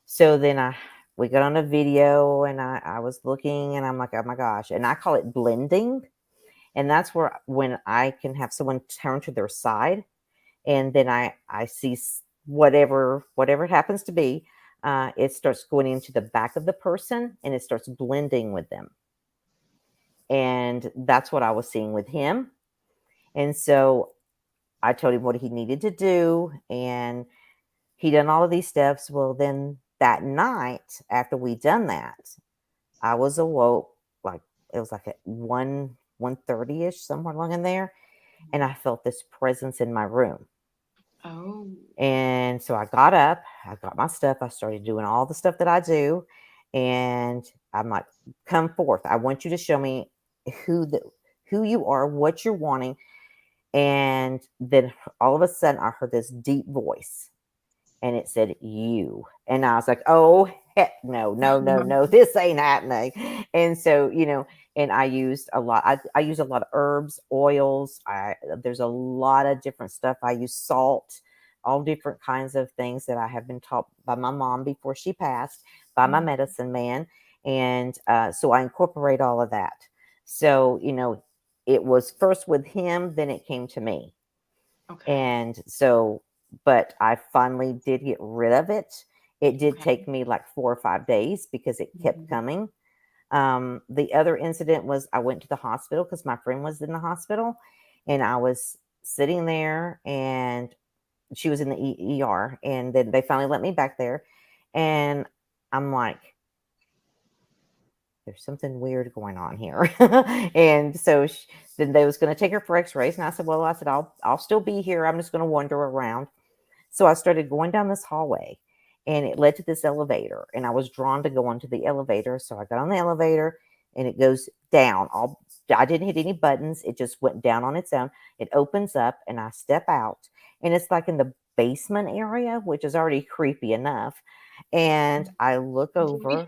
So then we got on a video and I was looking and I'm like, oh my gosh. And I call it blending. And that's when I can have someone turn to their side. And then I see whatever it happens to be, it starts going into the back of the person and it starts blending with them. And that's what I was seeing with him. And so I told him what he needed to do, and he done all of these steps. Well, then that night after we done that, I was awoke, like it was like at 1:30ish, somewhere along in there, and I felt this presence in my room. Oh. And so I got up, I got my stuff, I started doing all the stuff that I do, and I'm like, come forth. I want you to show me who you are, what you're wanting. And then all of a sudden I heard this deep voice, and it said you. And I was like, oh heck no, this ain't happening. And so, and I used a lot, I use a lot of herbs, oils. There's a lot of different stuff. I use salt, all different kinds of things that I have been taught by my mom before she passed, by my medicine man. And so I incorporate all of that. So, it was first with him, then it came to me. Okay. And so, but I finally did get rid of it. It did take me like 4 or 5 days because it kept coming. The other incident was I went to the hospital because my friend was in the hospital, and I was sitting there, and she was in the ER, and then they finally let me back there, and I'm like, there's something weird going on here. And so then they was going to take her for x-rays. And I said, well, I'll still be here. I'm just going to wander around. So I started going down this hallway, and it led to this elevator, and I was drawn to go onto the elevator. So I got on the elevator, and it goes down. I didn't hit any buttons. It just went down on its own. It opens up, and I step out, and it's like in the basement area, which is already creepy enough. And I look over.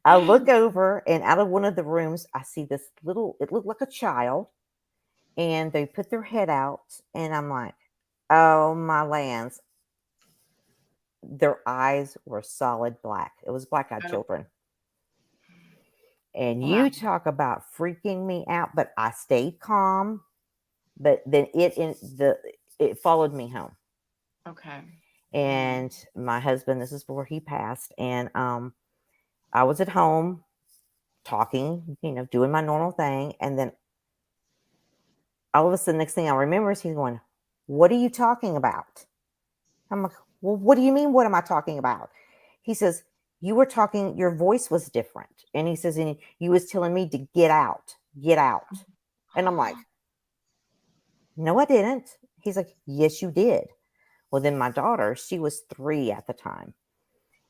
I look over, and out of one of the rooms, I see this it looked like a child, and they put their head out, and I'm like, oh my lands. Their eyes were solid black. It was black-eyed children. And you talk about freaking me out, but I stayed calm. But then it followed me home. Okay. And my husband, this is before he passed, and I was at home talking, doing my normal thing, and then all of a sudden, next thing I remember is he's going, what are you talking about? I'm like, well, what do you mean, what am I talking about? He says, you were talking, your voice was different. And he says, and you was telling me to get out. And I'm like, no, I didn't. He's like, yes, you did. Well, then my daughter, she was 3 at the time.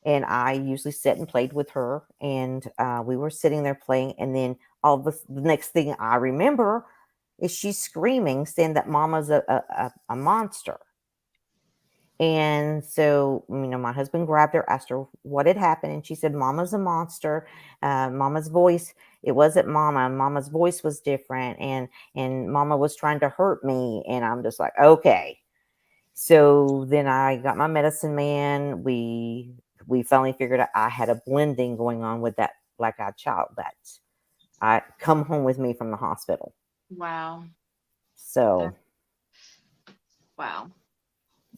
And I usually sat and played with her. And we were sitting there playing. And then the next thing I remember is she's screaming, saying that Mama's a monster. And so, my husband grabbed her, asked her what had happened. And she said, Mama's a monster. Mama's voice, it wasn't Mama. Mama's voice was different. And Mama was trying to hurt me. And I'm just like, okay. So then I got my medicine man. We finally figured out I had a blending going on with that black-eyed child that I come home with me from the hospital. Wow. So. Wow.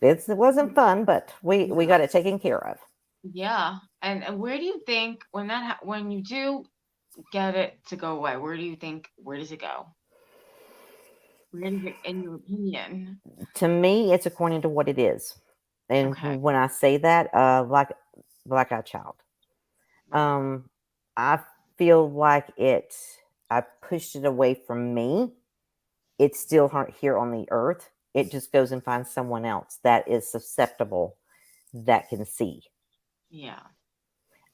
It wasn't fun, but we got it taken care of. Yeah. And where do you think when you do get it to go away, where does it go? Where does it, in your opinion? To me, it's according to what it is. And when I say that, like black-eyed child, I feel like I pushed it away from me. It's still here on the earth. It just goes and finds someone else that is susceptible, that can see. Yeah.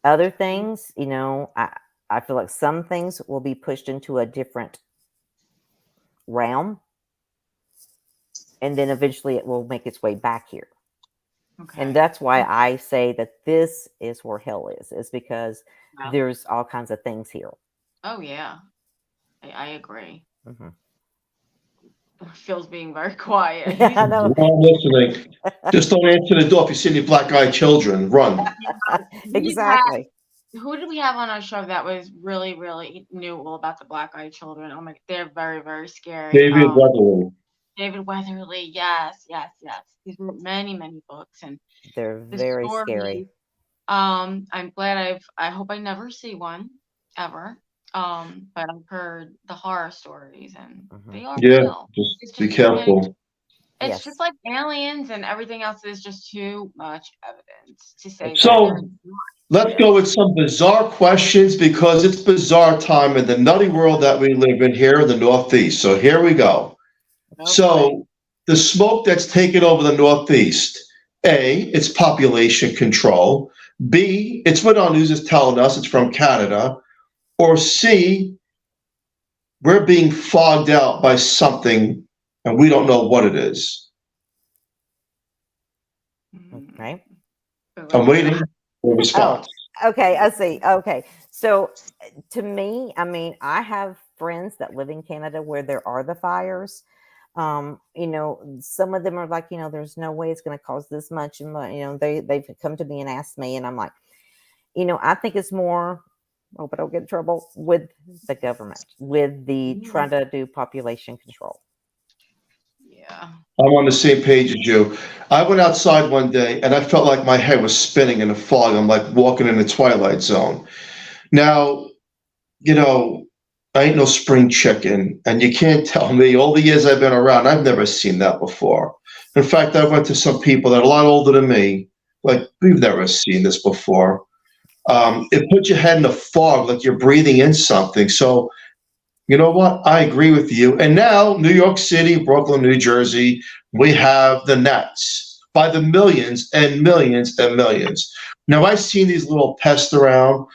Other things, I feel like some things will be pushed into a different realm, and then eventually it will make its way back here. Okay. And that's why I say that this is where hell is because there's all kinds of things here. Oh, yeah. I agree. Mm-hmm. Phil's being very quiet. Yeah, I know. I'm listening. Just don't answer the door if you see any black-eyed children. Run. Exactly. Who did we have on our show that was really, really knew all about the black-eyed children? Oh my, they're very, very scary. David Weatherly. David Weatherly, yes. He's wrote many, many books, and they're very scary. I'm glad I hope I never see one ever. But I've heard the horror stories, and they are real. Just be careful. It's Yes. just like aliens and everything else is just too much evidence to say that So there's not let's go with some bizarre questions because it's bizarre time in the nutty world that we live in here in the Northeast. So here we go. no boy. So the smoke that's taken over the Northeast, A, it's population control. B, it's what our news is telling us, it's from Canada. Or C, we're being fogged out by something and we don't know what it is. Right. I'm waiting for a response. Okay, I see. Okay. So to me, I mean, I have friends that live in Canada where there are the fires. Some of them are like, there's no way it's going to cause this much. And, they've come to me and asked me, and I'm like, I think it's more, hope I don't get in trouble, with the government, with the trying to do population control. Yeah. I'm on the same page as you. I went outside one day and I felt like my head was spinning in a fog. I'm like walking in the twilight zone. Now, I ain't no spring chicken, and you can't tell me all the years I've been around, I've never seen that before. In fact, I went to some people that are a lot older than me, like, we've never seen this before. It puts your head in a fog, like you're breathing in something. So, you know what? I agree with you. And now, New York City, Brooklyn, New Jersey, we have the nets by the millions and millions and millions. Now, I've seen these little pests around.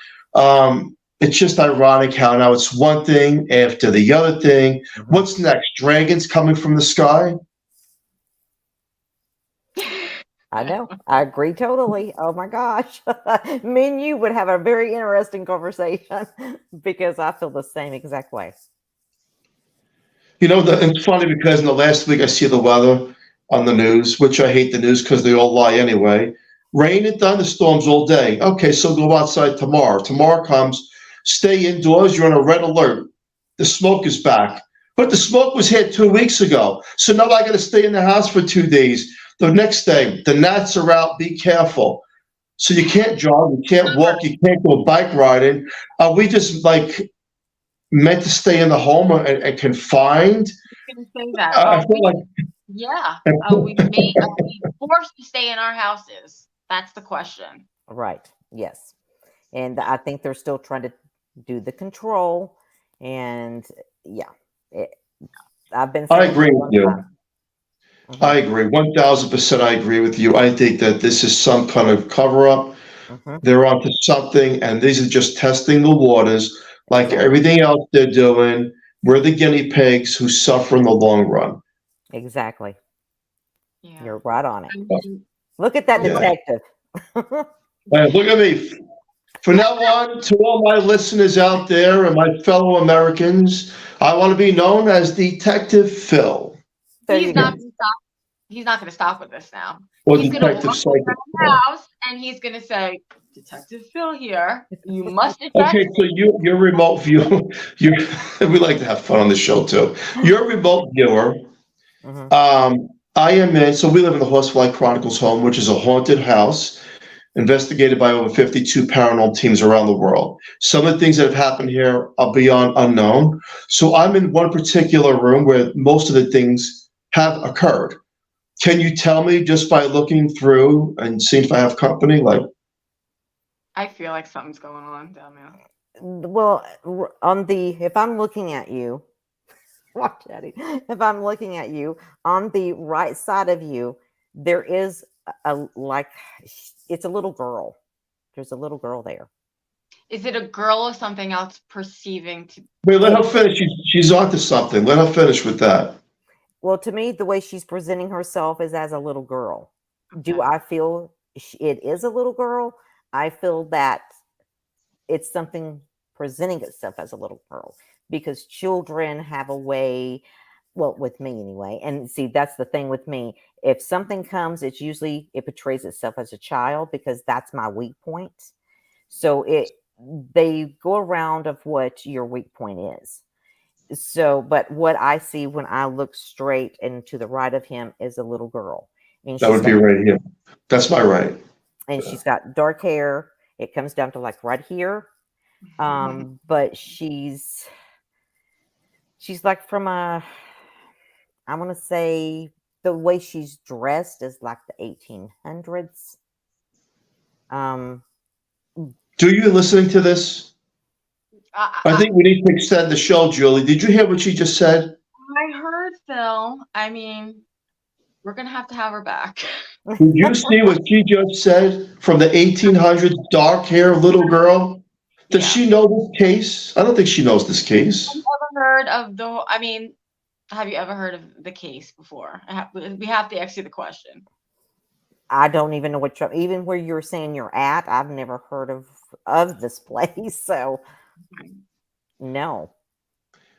It's just ironic how now it's one thing after the other thing. What's next? Dragons coming from the sky? I know. I agree totally. Oh my gosh. Me and you would have a very interesting conversation because I feel the same exact way. It's funny because in the last week I see the weather on the news, which I hate the news because they all lie anyway. Rain and thunderstorms all day. Okay, so go outside tomorrow. Tomorrow comes, stay indoors, you're on a red alert. The smoke is back. But the smoke was here 2 weeks ago. So now I got to stay in the house for 2 days. The next day, the gnats are out, be careful. So you can't jog, you can't walk, you can't go bike riding. Are we just like meant to stay in the home and confined? I was gonna say that. I feel like Yeah. Are we forced to stay in our houses? That's the question. Right. Yes. And I think they're still trying to do the control. And yeah, I've been saying I agree with you. Mm-hmm. I agree. 1000% I agree with you. I think that this is some kind of cover up. Mm-hmm. They're onto something, and these are just testing the waters like everything else they're doing. We're the guinea pigs who suffer in the long run. Exactly. Yeah. You're right on it. And Look at that detective. Look at me. From now on, to all my listeners out there and my fellow Americans, I want to be known as Detective Phil. he's not gonna stop. He's not going to stop with this now. Or He's going to Detective walk Psycho. around the house and he's going to say, "Detective Phil here. You must detect." Okay, so your remote viewer, we like to have fun on the show too. Your remote viewer, I am in, so we live in the Horsefly Chronicles home, which is a haunted house investigated by over 52 paranormal teams around the world. Some of the things that have happened here are beyond unknown. So I'm in one particular room where most of the things have occurred. Can you tell me just by looking through and seeing if I have company? Like, I feel like something's going on down there. Well, if I'm looking at you, watch Daddy. If I'm looking at you on the right side of you, there is it's a little girl. There's a little girl there. Is it a girl or something else perceiving to? wait, let her finish. She's onto something. Let her finish with that. Well, to me, the way she's presenting herself is as a little girl. Okay. Do I feel it is a little girl? I feel that it's something presenting itself as a little girl because children have a way, well, with me anyway. And see, that's the thing with me. If something comes, it portrays itself as a child because that's my weak point. So they go around of what your weak point is. So, but what I see when I look straight and to the right of him is a little girl. And That would be right here. That's my right. And she's got dark hair. It comes down to like right here. But she's like from I want to say the way she's dressed is like the 1800s. Do you listening to this? I think we need to extend the show, Julie. Did you hear what she just said? I heard Phil. I mean, we're gonna have to have her back. Did you see what she just said from the 1800s, dark hair little girl? Does Yeah. she know this case? I don't think she knows this case. Have you ever heard of have you ever heard of the case before? We have to ask you the question. I don't even know even where you're saying you're at. I've never heard of this place, so no.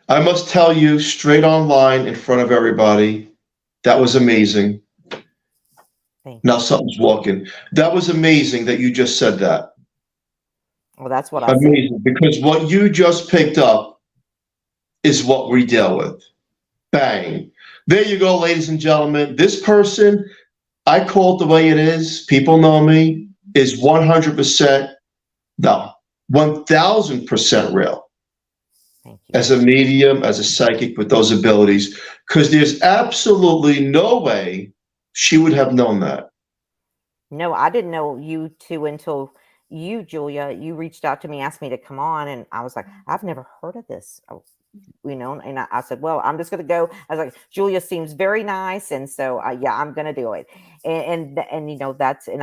I must tell you straight online in front of everybody, that was amazing. Now something's walking. That was amazing that you just said that. Well, that's what I said. Amazing, because what you just picked up is what we deal with. Bang. There you go, ladies and gentlemen. This person, I call it the way it is, people know me, is 100%, no, 1000% real. Thank you. As a medium, as a psychic with those abilities, because there's absolutely no way she would have known that. No, I didn't know you two until you, Julia, you reached out to me, asked me to come on, and I was like, I've never heard of this. And I said, well, I'm just going to go. I was like, Julia seems very nice. And so, yeah, I'm going to do it. And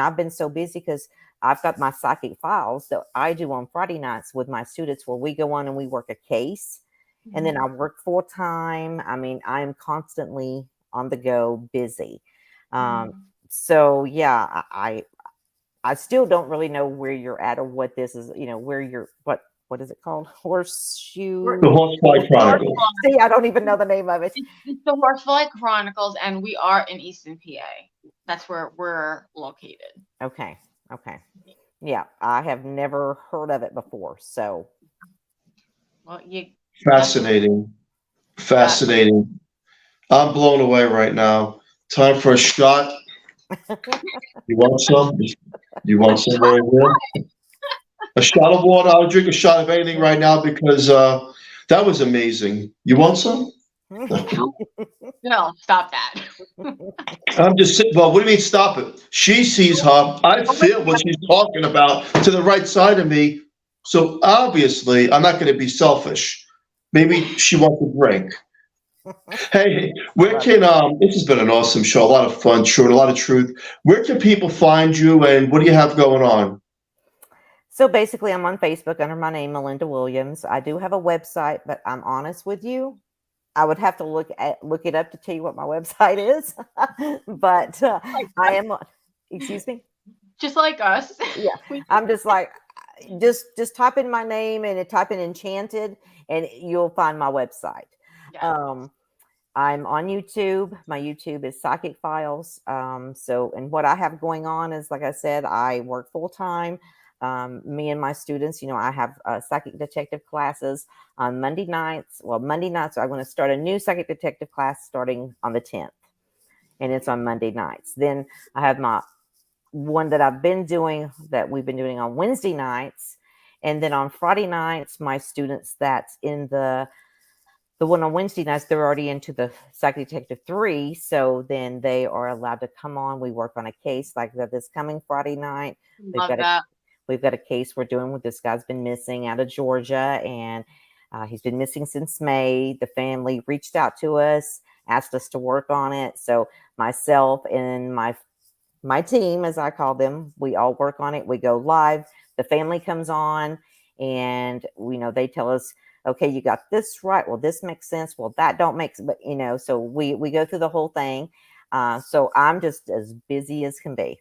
I've been so busy because I've got my psychic files that I do on Friday nights with my students where we go on and we work a case. Mm-hmm. And then I work full time. I mean, I'm constantly on the go, busy. So yeah, I still don't really know where you're at or what this is, where you're, what is it called? Horseshoe? The Horsefly Chronicles. See, I don't even know the name of it. It's the Horsefly Chronicles, and we are in Easton, PA. That's where we're located. Okay. Yeah, I have never heard of it before, so. Well, Fascinating. I'm blown away right now. Time for a shot. You want some? You want some right here? A shot of water. I'll drink a shot of anything right now because that was amazing. You want some? No, stop that. I'm just sitting. Well, what do you mean stop it? She sees her. I feel what she's talking about to the right side of me. So obviously, I'm not going to be selfish. Maybe she wants a drink. Hey, where can this has been an awesome show, a lot of fun, a lot of truth. Where can people find you and what do you have going on? So basically I'm on Facebook under my name, Melinda Williams. I do have a website, but I'm honest with you, I would have to look it up to tell you what my website is. But I am, excuse me? Just like us. Yeah. I'm just like, just type in my name and type in Enchanted and you'll find my website. Yeah. I'm on YouTube. My YouTube is Psychic Files. And what I have going on is, like I said, I work full time. Me and my students, I have psychic detective classes on Monday nights. Well, Monday nights, I'm going to start a new psychic detective class starting on the 10th. And it's on Monday nights. Then I have my one that we've been doing on Wednesday nights. And then on Friday nights, my students that's in the one on Wednesday nights, they're already into the Psychic Detective 3. So then they are allowed to come on. We work on a case like this coming Friday night. We've got a case we're doing with this guy's been missing out of Georgia. And he's been missing since May. The family reached out to us, asked us to work on it. So myself and my team, as I call them, we all work on it. We go live. The family comes on and they tell us, okay, you got this right. Well, this makes sense. Well, that don't make sense. But, so we go through the whole thing. So I'm just as busy as can be.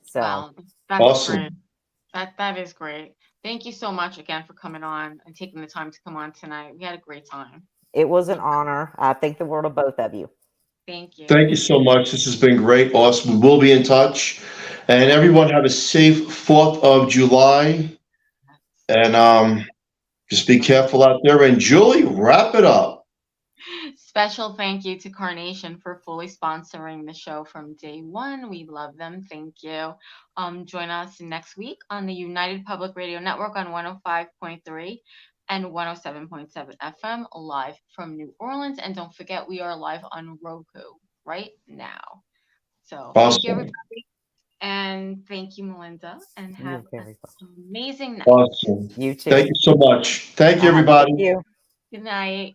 So wow, that's awesome. Great. That is great. Thank you so much again for coming on and taking the time to come on tonight. We had a great time. It was an honor. I thank the world of both of you. Thank you. Thank you so much. This has been great. Awesome. We will be in touch. And everyone have a safe 4th of July. And just be careful out there. And Julie, wrap it up. Special thank you to Carnation for fully sponsoring the show from day one. We love them. Thank you. Join us next week on the United Public Radio Network on 105.3 and 107.7 FM live from New Orleans. And don't forget, we are live on Roku. right now. So thank you, Awesome. everybody. And thank you, Melinda. And You're have very an amazing night. Awesome. You too. Thank you so much. Thank you, everybody. Thank you. Good night.